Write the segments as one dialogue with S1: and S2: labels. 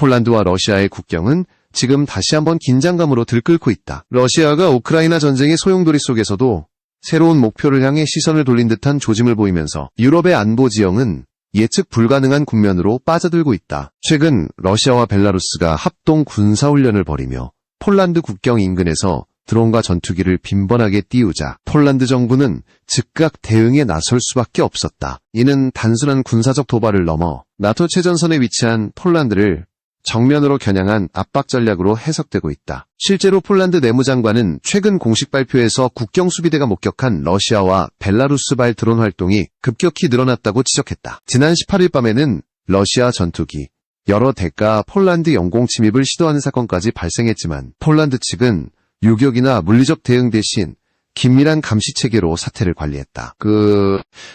S1: 폴란드와 러시아의 국경은 지금 다시 한번 긴장감으로 들끓고 있다. 러시아가 우크라이나 전쟁의 소용돌이 속에서도 새로운 목표를 향해 시선을 돌린 듯한 조짐을 보이면서 유럽의 안보 지형은 예측 불가능한 국면으로 빠져들고 있다. 최근 러시아와 벨라루스가 합동 군사훈련을 벌이며 폴란드 국경 인근에서 드론과 전투기를 빈번하게 띄우자 폴란드 정부는 즉각 대응에 나설 수밖에 없었다. 이는 단순한 군사적 도발을 넘어 나토 최전선에 위치한 폴란드를 정면으로 겨냥한 압박 전략으로 해석되고 있다. 실제로 폴란드 내무장관은 최근 공식 발표에서 국경 수비대가 목격한 러시아와 벨라루스발 드론 활동이 급격히 늘어났다고 지적했다. 지난 18일 밤에는 러시아 전투기 여러 대가 폴란드 영공 침입을 시도하는 사건까지 발생했지만 폴란드 측은 유격이나 물리적 대응 대신 긴밀한 감시 체계로 사태를 관리했다.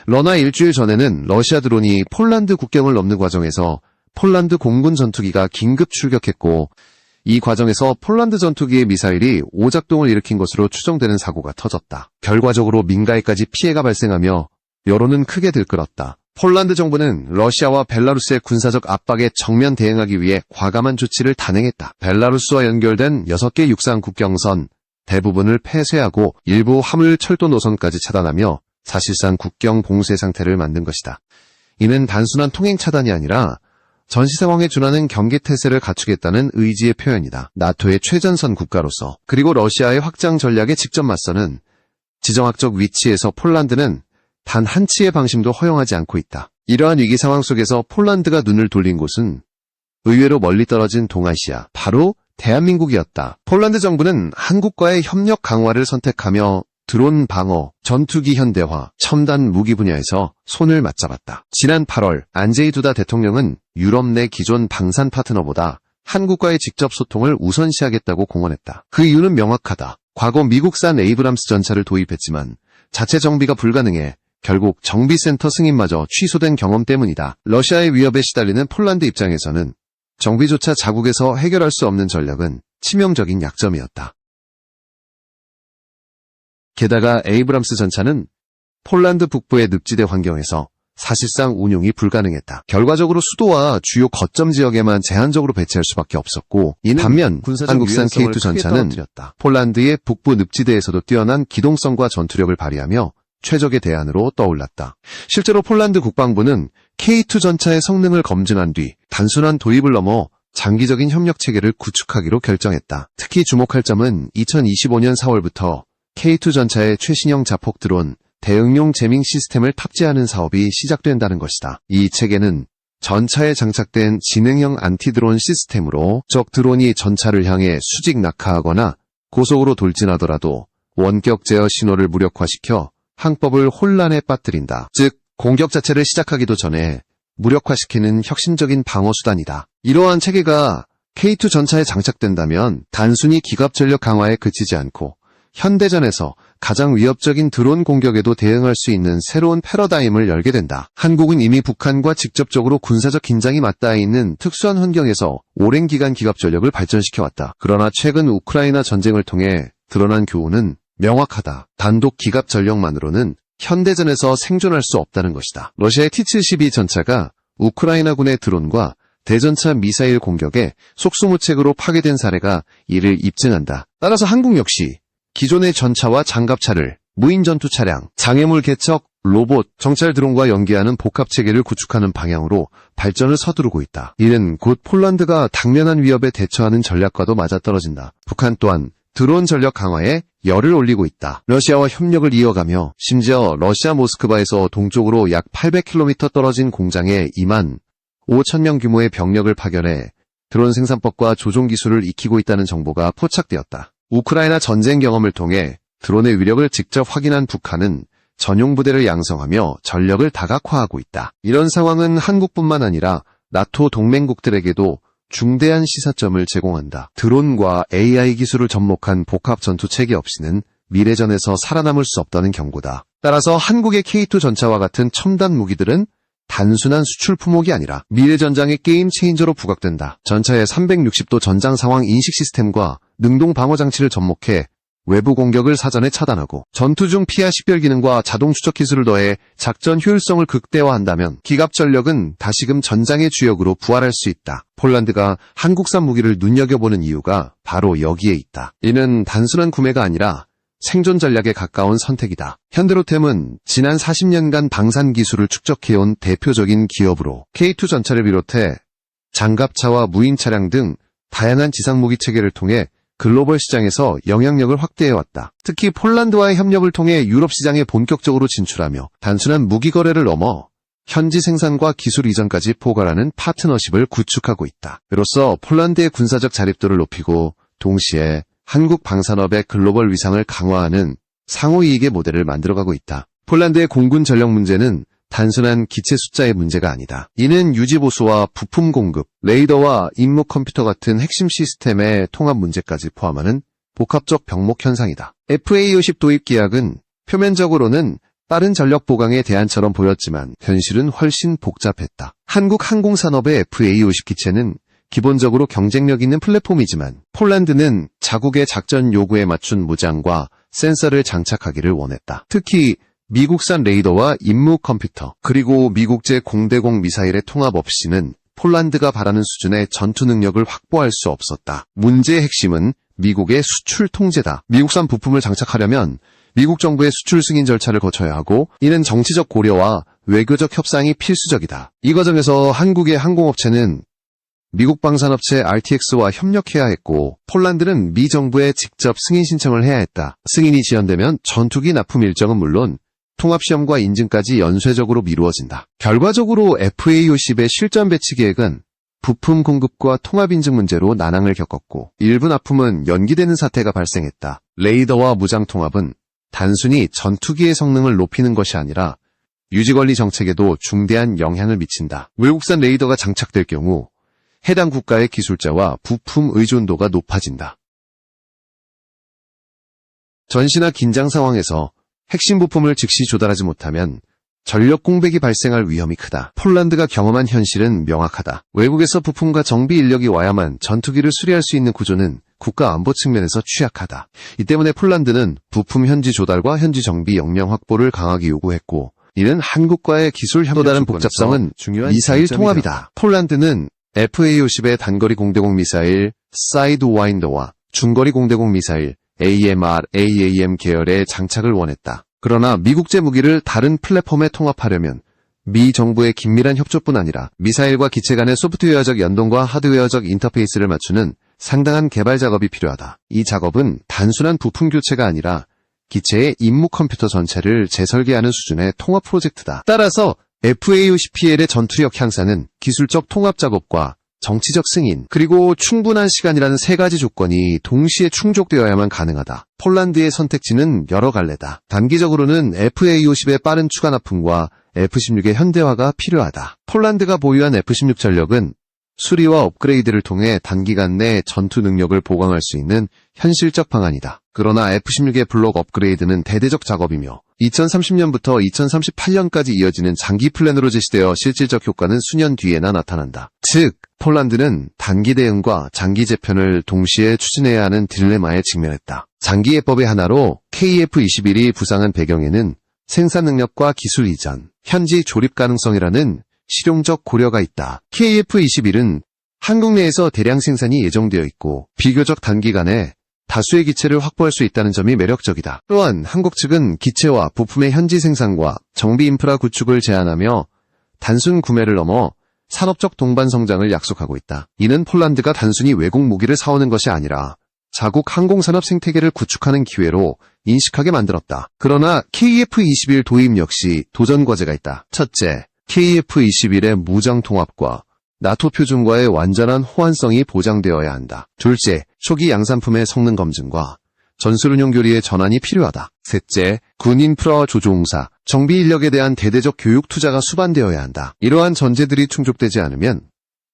S1: 러나 일주일 전에는 러시아 드론이 폴란드 국경을 넘는 과정에서 폴란드 공군 전투기가 긴급 출격했고 이 과정에서 폴란드 전투기의 미사일이 오작동을 일으킨 것으로 추정되는 사고가 터졌다. 결과적으로 민가에까지 피해가 발생하며 여론은 크게 들끓었다. 폴란드 정부는 러시아와 벨라루스의 군사적 압박에 정면 대응하기 위해 과감한 조치를 단행했다. 벨라루스와 연결된 6개 육상 국경선 대부분을 폐쇄하고 일부 화물 철도 노선까지 차단하며 사실상 국경 봉쇄 상태를 만든 것이다. 이는 단순한 통행 차단이 아니라 전시 상황에 준하는 경계 태세를 갖추겠다는 의지의 표현이다. 나토의 최전선 국가로서 그리고 러시아의 확장 전략에 직접 맞서는 지정학적 위치에서 폴란드는 단 한치의 방심도 허용하지 않고 있다. 이러한 위기 상황 속에서 폴란드가 눈을 돌린 곳은 의외로 멀리 떨어진 동아시아, 바로 대한민국이었다. 폴란드 정부는 한국과의 협력 강화를 선택하며 드론 방어, 전투기 현대화, 첨단 무기 분야에서 손을 맞잡았다. 지난 8월 안제이 두다 대통령은 유럽 내 기존 방산 파트너보다 한국과의 직접 소통을 우선시하겠다고 공언했다. 그 이유는 명확하다. 과거 미국산 에이브람스 전차를 도입했지만 자체 정비가 불가능해 결국 정비센터 승인마저 취소된 경험 때문이다. 러시아의 위협에 시달리는 폴란드 입장에서는 정비조차 자국에서 해결할 수 없는 전략은 치명적인 약점이었다. 게다가 에이브람스 전차는 폴란드 북부의 늪지대 환경에서 사실상 운용이 불가능했다. 결과적으로 수도와 주요 거점 지역에만 제한적으로 배치할 수밖에 없었고, 이는 반면 한국산 K2 전차는 폴란드의 북부 늪지대에서도 뛰어난 기동성과 전투력을 발휘하며 최적의 대안으로 떠올랐다. 실제로 폴란드 국방부는 K2 전차의 성능을 검증한 뒤 단순한 도입을 넘어 장기적인 협력 체계를 구축하기로 결정했다. 특히 주목할 점은 2025년 4월부터 K2 전차의 최신형 자폭 드론, 대응용 제밍 시스템을 탑재하는 사업이 시작된다는 것이다. 이 체계는 전차에 장착된 지능형 안티드론 시스템으로 적 드론이 전차를 향해 수직 낙하하거나 고속으로 돌진하더라도 원격 제어 신호를 무력화시켜 항법을 혼란에 빠뜨린다. 즉, 공격 자체를 시작하기도 전에 무력화시키는 혁신적인 방어수단이다. 이러한 체계가 K2 전차에 장착된다면 단순히 기갑 전력 강화에 그치지 않고 현대전에서 가장 위협적인 드론 공격에도 대응할 수 있는 새로운 패러다임을 열게 된다. 한국은 이미 북한과 직접적으로 군사적 긴장이 맞닿아 있는 특수한 환경에서 오랜 기간 기갑 전력을 발전시켜왔다. 그러나 최근 우크라이나 전쟁을 통해 드러난 교훈은 명확하다. 단독 기갑 전력만으로는 현대전에서 생존할 수 없다는 것이다. 러시아의 T-72 전차가 우크라이나군의 드론과 대전차 미사일 공격에 속수무책으로 파괴된 사례가 이를 입증한다. 따라서 한국 역시 기존의 전차와 장갑차를 무인 전투 차량, 장애물 개척, 로봇, 정찰 드론과 연계하는 복합체계를 구축하는 방향으로 발전을 서두르고 있다. 이는 곧 폴란드가 당면한 위협에 대처하는 전략과도 맞아떨어진다. 북한 또한 드론 전력 강화에 열을 올리고 있다. 러시아와 협력을 이어가며 심지어 러시아 모스크바에서 동쪽으로 약 800km 떨어진 공장에 2만 5천명 규모의 병력을 파견해 드론 생산법과 조종 기술을 익히고 있다는 정보가 포착되었다. 우크라이나 전쟁 경험을 통해 드론의 위력을 직접 확인한 북한은 전용 부대를 양성하며 전력을 다각화하고 있다. 이런 상황은 한국뿐만 아니라 나토 동맹국들에게도 중대한 시사점을 제공한다. 드론과 AI 기술을 접목한 복합 전투 체계 없이는 미래전에서 살아남을 수 없다는 경고다. 따라서 한국의 K2 전차와 같은 첨단 무기들은 단순한 수출 품목이 아니라 미래 전장의 게임 체인저로 부각된다. 전차의 360도 전장 상황 인식 시스템과 능동 방어 장치를 접목해 외부 공격을 사전에 차단하고 전투 중 피하 식별 기능과 자동 추적 기술을 더해 작전 효율성을 극대화한다면 기갑 전력은 다시금 전장의 주역으로 부활할 수 있다. 폴란드가 한국산 무기를 눈여겨보는 이유가 바로 여기에 있다. 이는 단순한 구매가 아니라 생존 전략에 가까운 선택이다. 현대로템은 지난 40년간 방산 기술을 축적해온 대표적인 기업으로 K2 전차를 비롯해 장갑차와 무인 차량 등 다양한 지상무기 체계를 통해 글로벌 시장에서 영향력을 확대해왔다. 특히 폴란드와의 협력을 통해 유럽 시장에 본격적으로 진출하며 단순한 무기 거래를 넘어 현지 생산과 기술 이전까지 포괄하는 파트너십을 구축하고 있다. 이로써 폴란드의 군사적 자립도를 높이고 동시에 한국 방산업의 글로벌 위상을 강화하는 상호이익의 모델을 만들어가고 있다. 폴란드의 공군 전력 문제는 단순한 기체 숫자의 문제가 아니다. 이는 유지보수와 부품 공급, 레이더와 임무 컴퓨터 같은 핵심 시스템의 통합 문제까지 포함하는 복합적 병목 현상이다. FA-50 도입 계약은 표면적으로는 빠른 전력 보강의 대안처럼 보였지만 현실은 훨씬 복잡했다. 한국 항공산업의 FA-50 기체는 기본적으로 경쟁력 있는 플랫폼이지만 폴란드는 자국의 작전 요구에 맞춘 무장과 센서를 장착하기를 원했다. 특히 미국산 레이더와 임무 컴퓨터, 그리고 미국제 공대공 미사일의 통합 없이는 폴란드가 바라는 수준의 전투 능력을 확보할 수 없었다. 문제의 핵심은 미국의 수출 통제다. 미국산 부품을 장착하려면 미국 정부의 수출 승인 절차를 거쳐야 하고, 이는 정치적 고려와 외교적 협상이 필수적이다. 이 과정에서 한국의 항공업체는 미국 방산업체 RTX와 협력해야 했고, 폴란드는 미 정부에 직접 승인 신청을 해야 했다. 승인이 지연되면 전투기 납품 일정은 물론 통합시험과 인증까지 연쇄적으로 미루어진다. 결과적으로 FA-50의 실전 배치 계획은 부품 공급과 통합 인증 문제로 난항을 겪었고, 일부 납품은 연기되는 사태가 발생했다. 레이더와 무장 통합은 단순히 전투기의 성능을 높이는 것이 아니라 유지관리 정책에도 중대한 영향을 미친다. 외국산 레이더가 장착될 경우 해당 국가의 기술자와 부품 의존도가 높아진다. 전시나 긴장 상황에서 핵심 부품을 즉시 조달하지 못하면 전력 공백이 발생할 위험이 크다. 폴란드가 경험한 현실은 명확하다. 외국에서 부품과 정비 인력이 와야만 전투기를 수리할 수 있는 구조는 국가 안보 측면에서 취약하다. 이 때문에 폴란드는 부품 현지 조달과 현지 정비 역량 확보를 강하게 요구했고, 이는 한국과의 기술 협력 또 다른 복잡성은 미사일 통합이다. 폴란드는 FA-50의 단거리 공대공 미사일 사이드와인더와 중거리 공대공 미사일 AMR/AAM 계열의 장착을 원했다. 그러나 미국제 무기를 다른 플랫폼에 통합하려면 미 정부의 긴밀한 협조뿐 아니라 미사일과 기체 간의 소프트웨어적 연동과 하드웨어적 인터페이스를 맞추는 상당한 개발 작업이 필요하다. 이 작업은 단순한 부품 교체가 아니라 기체의 임무 컴퓨터 전체를 재설계하는 수준의 통합 프로젝트다. 따라서 FA-50PL의 전투력 향상은 기술적 통합 작업과 정치적 승인, 그리고 충분한 시간이라는 세 가지 조건이 동시에 충족되어야만 가능하다. 폴란드의 선택지는 여러 갈래다. 단기적으로는 FA-50의 빠른 추가 납품과 F-16의 현대화가 필요하다. 폴란드가 보유한 F-16 전력은 수리와 업그레이드를 통해 단기간 내 전투 능력을 보강할 수 있는 현실적 방안이다. 그러나 F-16의 블록 업그레이드는 대대적 작업이며 2030년부터 2038년까지 이어지는 장기 플랜으로 제시되어 실질적 효과는 수년 뒤에나 나타난다. 즉, 폴란드는 단기 대응과 장기 재편을 동시에 추진해야 하는 딜레마에 직면했다. 장기 예법의 하나로 KF-21이 부상한 배경에는 생산 능력과 기술 이전, 현지 조립 가능성이라는 실용적 고려가 있다. KF-21은 한국 내에서 대량 생산이 예정되어 있고 비교적 단기간에 다수의 기체를 확보할 수 있다는 점이 매력적이다. 또한 한국 측은 기체와 부품의 현지 생산과 정비 인프라 구축을 제안하며 단순 구매를 넘어 산업적 동반 성장을 약속하고 있다. 이는 폴란드가 단순히 외국 무기를 사오는 것이 아니라 자국 항공산업 생태계를 구축하는 기회로 인식하게 만들었다. 그러나 KF-21 도입 역시 도전 과제가 있다. 첫째, KF-21의 무장 통합과 나토 표준과의 완전한 호환성이 보장되어야 한다. 둘째, 초기 양산품의 성능 검증과 전술운용 교리의 전환이 필요하다. 셋째, 군 인프라와 조종사, 정비 인력에 대한 대대적 교육 투자가 수반되어야 한다. 이러한 전제들이 충족되지 않으면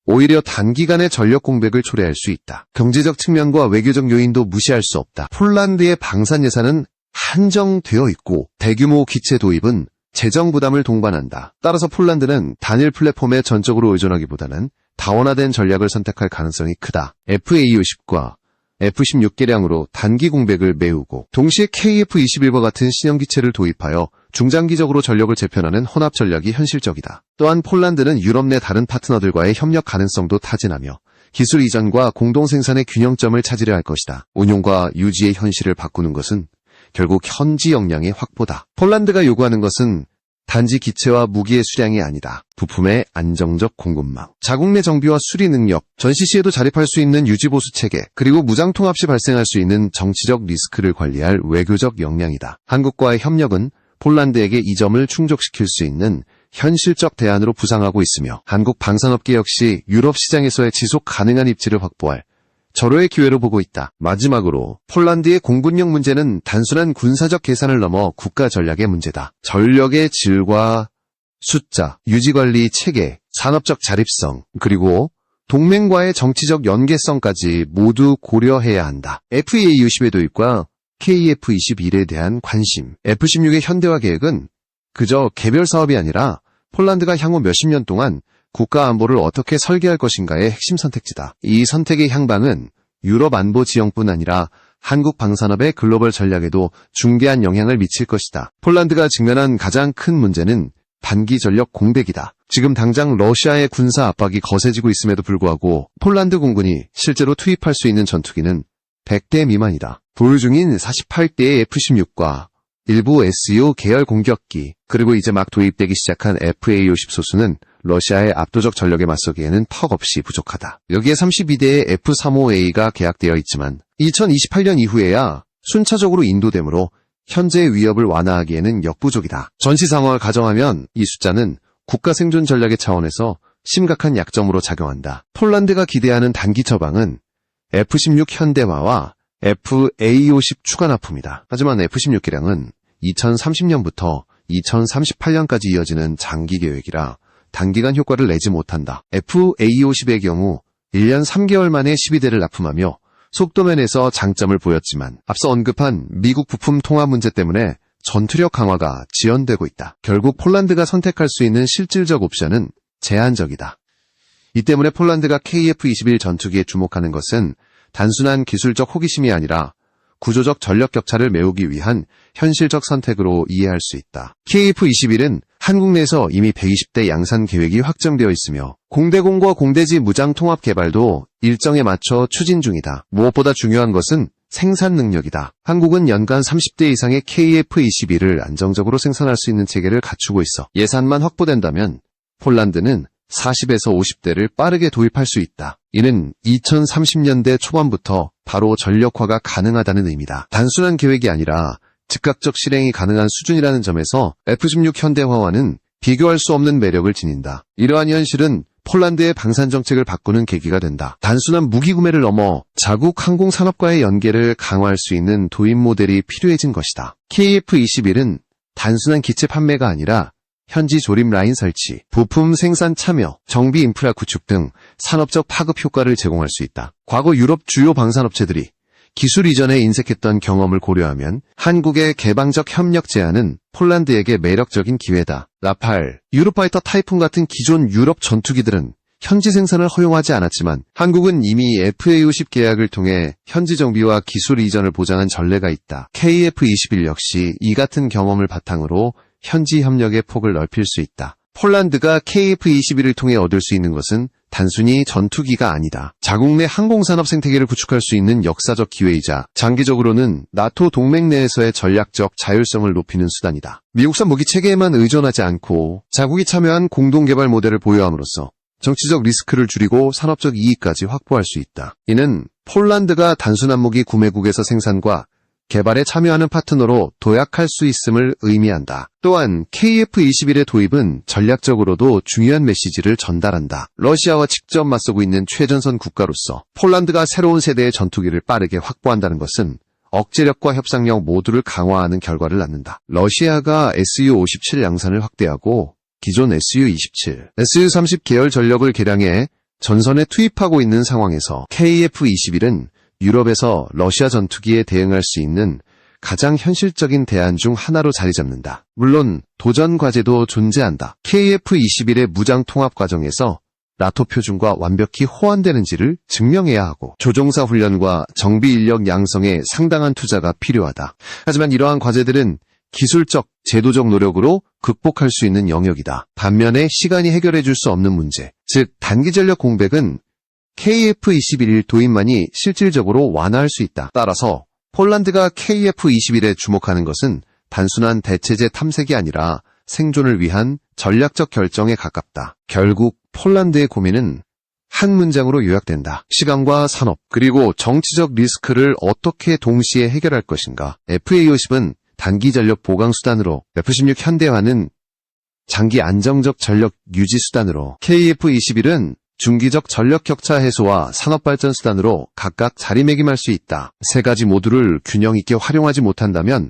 S1: 오히려 단기간에 전력 공백을 초래할 수 있다. 경제적 측면과 외교적 요인도 무시할 수 없다. 폴란드의 방산 예산은 한정되어 있고 대규모 기체 도입은 재정 부담을 동반한다. 따라서 폴란드는 단일 플랫폼에 전적으로 의존하기보다는 다원화된 전략을 선택할 가능성이 크다. FA-50과 F-16 개량으로 단기 공백을 메우고 동시에 KF-21과 같은 신형기체를 도입하여 중장기적으로 전력을 재편하는 혼합 전략이 현실적이다. 또한 폴란드는 유럽 내 다른 파트너들과의 협력 가능성도 타진하며 기술 이전과 공동 생산의 균형점을 찾으려 할 것이다. 운용과 유지의 현실을 바꾸는 것은 결국 현지 역량의 확보다. 폴란드가 요구하는 것은 단지 기체와 무기의 수량이 아니다. 부품의 안정적 공급망, 자국 내 정비와 수리 능력, 전시 시에도 자립할 수 있는 유지보수 체계, 그리고 무장 통합 시 발생할 수 있는 정치적 리스크를 관리할 외교적 역량이다. 한국과의 협력은 폴란드에게 이 점을 충족시킬 수 있는 현실적 대안으로 부상하고 있으며 한국 방산업계 역시 유럽 시장에서의 지속 가능한 입지를 확보할 절호의 기회로 보고 있다. 마지막으로 폴란드의 공군력 문제는 단순한 군사적 계산을 넘어 국가 전략의 문제다. 전력의 질과 숫자, 유지관리 체계, 산업적 자립성, 그리고 동맹과의 정치적 연계성까지 모두 고려해야 한다. FAA-50의 도입과 KF-21에 대한 관심, F-16의 현대화 계획은 그저 개별 사업이 아니라 폴란드가 향후 몇십 년 동안 국가 안보를 어떻게 설계할 것인가의 핵심 선택지다. 이 선택의 향방은 유럽 안보 지형뿐 아니라 한국 방산업의 글로벌 전략에도 중대한 영향을 미칠 것이다. 폴란드가 직면한 가장 큰 문제는 단기 전력 공백이다. 지금 당장 러시아의 군사 압박이 거세지고 있음에도 불구하고 폴란드 공군이 실제로 투입할 수 있는 전투기는 100대 미만이다. 보유 중인 48대의 F-16과 일부 SU 계열 공격기, 그리고 이제 막 도입되기 시작한 FA-50 소수는 러시아의 압도적 전력에 맞서기에는 턱없이 부족하다. 여기에 32대의 F-35A가 계약되어 있지만 2028년 이후에야 순차적으로 인도되므로 현재의 위협을 완화하기에는 역부족이다. 전시 상황을 가정하면 이 숫자는 국가 생존 전략의 차원에서 심각한 약점으로 작용한다. 폴란드가 기대하는 단기 처방은 F-16 현대화와 FA-50 추가 납품이다. 하지만 F-16 개량은 2030년부터 2038년까지 이어지는 장기 계획이라 단기간 효과를 내지 못한다. FA-50의 경우 1년 3개월 만에 12대를 납품하며 속도면에서 장점을 보였지만 앞서 언급한 미국 부품 통화 문제 때문에 전투력 강화가 지연되고 있다. 결국 폴란드가 선택할 수 있는 실질적 옵션은 제한적이다. 이 때문에 폴란드가 KF-21 전투기에 주목하는 것은 단순한 기술적 호기심이 아니라 구조적 전력 격차를 메우기 위한 현실적 선택으로 이해할 수 있다. KF-21은 한국 내에서 이미 120대 양산 계획이 확정되어 있으며 공대공과 공대지 무장 통합 개발도 일정에 맞춰 추진 중이다. 무엇보다 중요한 것은 생산 능력이다. 한국은 연간 30대 이상의 KF-21을 안정적으로 생산할 수 있는 체계를 갖추고 있어 예산만 확보된다면 폴란드는 40에서 50대를 빠르게 도입할 수 있다. 이는 2030년대 초반부터 바로 전력화가 가능하다는 의미다. 단순한 계획이 아니라 즉각적 실행이 가능한 수준이라는 점에서 F-16 현대화와는 비교할 수 없는 매력을 지닌다. 이러한 현실은 폴란드의 방산 정책을 바꾸는 계기가 된다. 단순한 무기 구매를 넘어 자국 항공산업과의 연계를 강화할 수 있는 도입 모델이 필요해진 것이다. KF-21은 단순한 기체 판매가 아니라 현지 조립 라인 설치, 부품 생산 참여, 정비 인프라 구축 등 산업적 파급 효과를 제공할 수 있다. 과거 유럽 주요 방산업체들이 기술 이전에 인색했던 경험을 고려하면 한국의 개방적 협력 제안은 폴란드에게 매력적인 기회다. 라팔, 유로파이터 타이푼 같은 기존 유럽 전투기들은 현지 생산을 허용하지 않았지만 한국은 이미 FA-50 계약을 통해 현지 정비와 기술 이전을 보장한 전례가 있다. KF-21 역시 이 같은 경험을 바탕으로 현지 협력의 폭을 넓힐 수 있다. 폴란드가 KF-21을 통해 얻을 수 있는 것은 단순히 전투기가 아니다. 자국 내 항공산업 생태계를 구축할 수 있는 역사적 기회이자 장기적으로는 나토 동맹 내에서의 전략적 자율성을 높이는 수단이다. 미국산 무기 체계에만 의존하지 않고 자국이 참여한 공동개발 모델을 보유함으로써 정치적 리스크를 줄이고 산업적 이익까지 확보할 수 있다. 이는 폴란드가 단순한 무기 구매국에서 생산과 개발에 참여하는 파트너로 도약할 수 있음을 의미한다. 또한 KF-21의 도입은 전략적으로도 중요한 메시지를 전달한다. 러시아와 직접 맞서고 있는 최전선 국가로서 폴란드가 새로운 세대의 전투기를 빠르게 확보한다는 것은 억제력과 협상력 모두를 강화하는 결과를 낳는다. 러시아가 SU-57 양산을 확대하고 기존 SU-27, SU-30 계열 전력을 개량해 전선에 투입하고 있는 상황에서 KF-21은 유럽에서 러시아 전투기에 대응할 수 있는 가장 현실적인 대안 중 하나로 자리 잡는다. 물론 도전 과제도 존재한다. KF-21의 무장 통합 과정에서 나토 표준과 완벽히 호환되는지를 증명해야 하고 조종사 훈련과 정비 인력 양성에 상당한 투자가 필요하다. 하지만 이러한 과제들은 기술적, 제도적 노력으로 극복할 수 있는 영역이다. 반면에 시간이 해결해 줄 수 없는 문제, 즉 단기 전력 공백은 KF-21 도입만이 실질적으로 완화할 수 있다. 따라서 폴란드가 KF-21에 주목하는 것은 단순한 대체제 탐색이 아니라 생존을 위한 전략적 결정에 가깝다. 결국 폴란드의 고민은 한 문장으로 요약된다. 시간과 산업, 그리고 정치적 리스크를 어떻게 동시에 해결할 것인가. FA-50은 단기 전력 보강 수단으로, F-16 현대화는 장기 안정적 전력 유지 수단으로, KF-21은 중기적 전력 격차 해소와 산업 발전 수단으로 각각 자리매김할 수 있다. 세 가지 모두를 균형 있게 활용하지 못한다면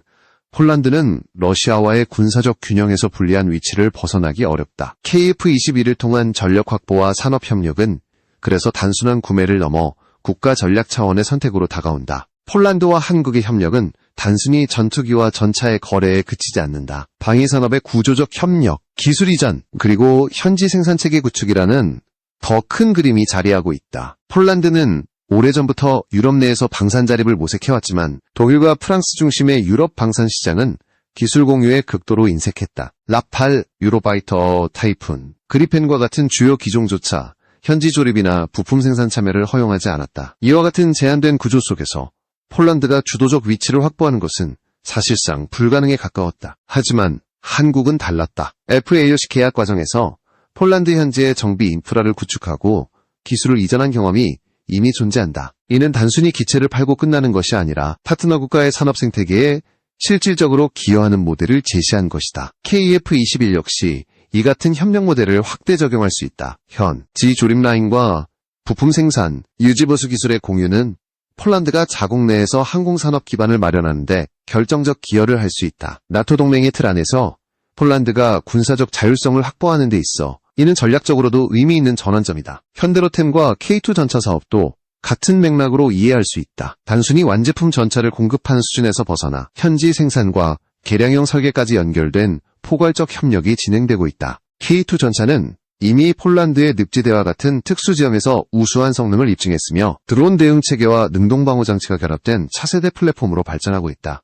S1: 폴란드는 러시아와의 군사적 균형에서 불리한 위치를 벗어나기 어렵다. KF-21을 통한 전력 확보와 산업 협력은 그래서 단순한 구매를 넘어 국가 전략 차원의 선택으로 다가온다. 폴란드와 한국의 협력은 단순히 전투기와 전차의 거래에 그치지 않는다. 방위산업의 구조적 협력, 기술 이전, 그리고 현지 생산체계 구축이라는 더 큰 그림이 자리하고 있다. 폴란드는 오래전부터 유럽 내에서 방산 자립을 모색해왔지만 독일과 프랑스 중심의 유럽 방산 시장은 기술 공유에 극도로 인색했다. 라팔, 유로바이터, 타이푼, 그리펜과 같은 주요 기종조차 현지 조립이나 부품 생산 참여를 허용하지 않았다. 이와 같은 제한된 구조 속에서 폴란드가 주도적 위치를 확보하는 것은 사실상 불가능에 가까웠다. 하지만 한국은 달랐다. FA-50 계약 과정에서 폴란드 현지의 정비 인프라를 구축하고 기술을 이전한 경험이 이미 존재한다. 이는 단순히 기체를 팔고 끝나는 것이 아니라 파트너 국가의 산업 생태계에 실질적으로 기여하는 모델을 제시한 것이다. KF-21 역시 이 같은 협력 모델을 확대 적용할 수 있다. 현지 조립 라인과 부품 생산, 유지보수 기술의 공유는 폴란드가 자국 내에서 항공산업 기반을 마련하는데 결정적 기여를 할 수 있다. 나토 동맹의 틀 안에서 폴란드가 군사적 자율성을 확보하는 데 있어 이는 전략적으로도 의미 있는 전환점이다. 현대로템과 K2 전차 사업도 같은 맥락으로 이해할 수 있다. 단순히 완제품 전차를 공급하는 수준에서 벗어나 현지 생산과 개량형 설계까지 연결된 포괄적 협력이 진행되고 있다. K2 전차는 이미 폴란드의 늪지대와 같은 특수지형에서 우수한 성능을 입증했으며 드론 대응 체계와 능동방어 장치가 결합된 차세대 플랫폼으로 발전하고 있다.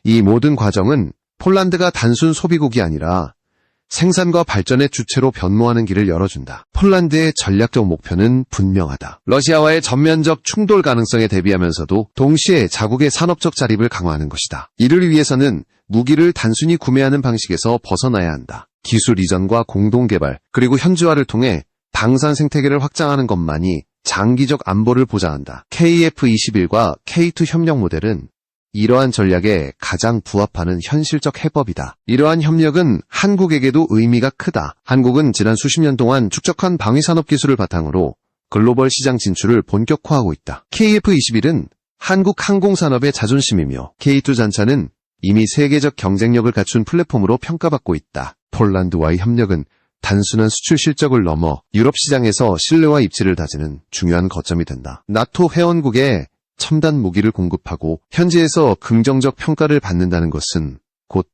S1: 이 모든 과정은 폴란드가 단순 소비국이 아니라 생산과 발전의 주체로 변모하는 길을 열어준다. 폴란드의 전략적 목표는 분명하다. 러시아와의 전면적 충돌 가능성에 대비하면서도 동시에 자국의 산업적 자립을 강화하는 것이다. 이를 위해서는 무기를 단순히 구매하는 방식에서 벗어나야 한다. 기술 이전과 공동개발, 그리고 현지화를 통해 방산 생태계를 확장하는 것만이 장기적 안보를 보장한다. KF-21과 K2 협력 모델은 이러한 전략에 가장 부합하는 현실적 해법이다. 이러한 협력은 한국에게도 의미가 크다. 한국은 지난 수십 년 동안 축적한 방위산업 기술을 바탕으로 글로벌 시장 진출을 본격화하고 있다. KF-21은 한국 항공산업의 자존심이며 K2 전차는 이미 세계적 경쟁력을 갖춘 플랫폼으로 평가받고 있다. 폴란드와의 협력은 단순한 수출 실적을 넘어 유럽 시장에서 신뢰와 입지를 다지는 중요한 거점이 된다. 나토 회원국에 첨단 무기를 공급하고 현지에서 긍정적 평가를 받는다는 것은 곧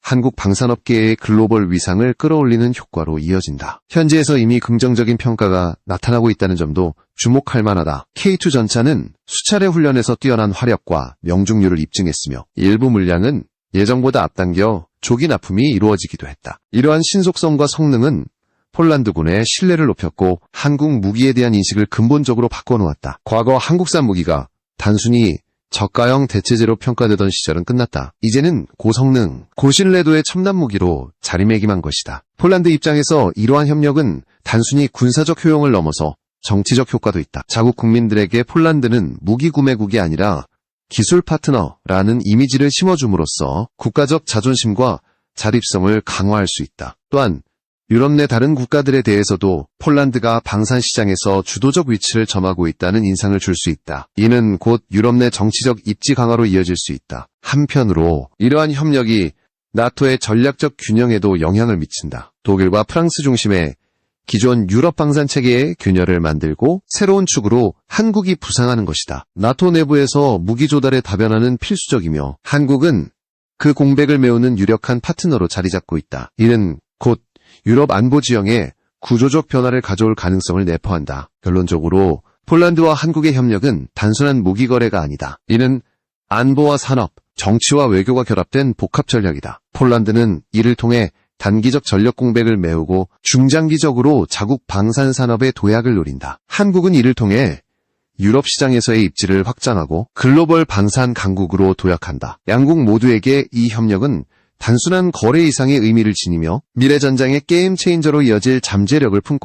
S1: 한국 방산업계의 글로벌 위상을 끌어올리는 효과로 이어진다. 현지에서 이미 긍정적인 평가가 나타나고 있다는 점도 주목할 만하다. K2 전차는 수차례 훈련에서 뛰어난 화력과 명중률을 입증했으며 일부 물량은 예정보다 앞당겨 조기 납품이 이루어지기도 했다. 이러한 신속성과 성능은 폴란드군의 신뢰를 높였고 한국 무기에 대한 인식을 근본적으로 바꿔놓았다. 과거 한국산 무기가 단순히 저가형 대체제로 평가되던 시절은 끝났다. 이제는 고성능, 고신뢰도의 첨단 무기로 자리매김한 것이다. 폴란드 입장에서 이러한 협력은 단순히 군사적 효용을 넘어서 정치적 효과도 있다. 자국 국민들에게 폴란드는 무기 구매국이 아니라 기술 파트너라는 이미지를 심어줌으로써 국가적 자존심과 자립성을 강화할 수 있다. 또한 유럽 내 다른 국가들에 대해서도 폴란드가 방산 시장에서 주도적 위치를 점하고 있다는 인상을 줄 수 있다. 이는 곧 유럽 내 정치적 입지 강화로 이어질 수 있다. 한편으로 이러한 협력이 나토의 전략적 균형에도 영향을 미친다. 독일과 프랑스 중심의 기존 유럽 방산 체계의 균열을 만들고 새로운 축으로 한국이 부상하는 것이다. 나토 내부에서 무기 조달에 다변화는 필수적이며 한국은 그 공백을 메우는 유력한 파트너로 자리 잡고 있다. 이는 곧 유럽 안보 지형의 구조적 변화를 가져올 가능성을 내포한다. 결론적으로 폴란드와 한국의 협력은 단순한 무기 거래가 아니다. 이는 안보와 산업, 정치와 외교가 결합된 복합 전략이다. 폴란드는 이를 통해 단기적 전력 공백을 메우고 중장기적으로 자국 방산 산업의 도약을 노린다. 한국은 이를 통해 유럽 시장에서의 입지를 확장하고 글로벌 방산 강국으로 도약한다. 양국 모두에게 이 협력은 단순한 거래 이상의 의미를 지니며 미래 전장의 게임 체인저로 이어질 잠재력을 품고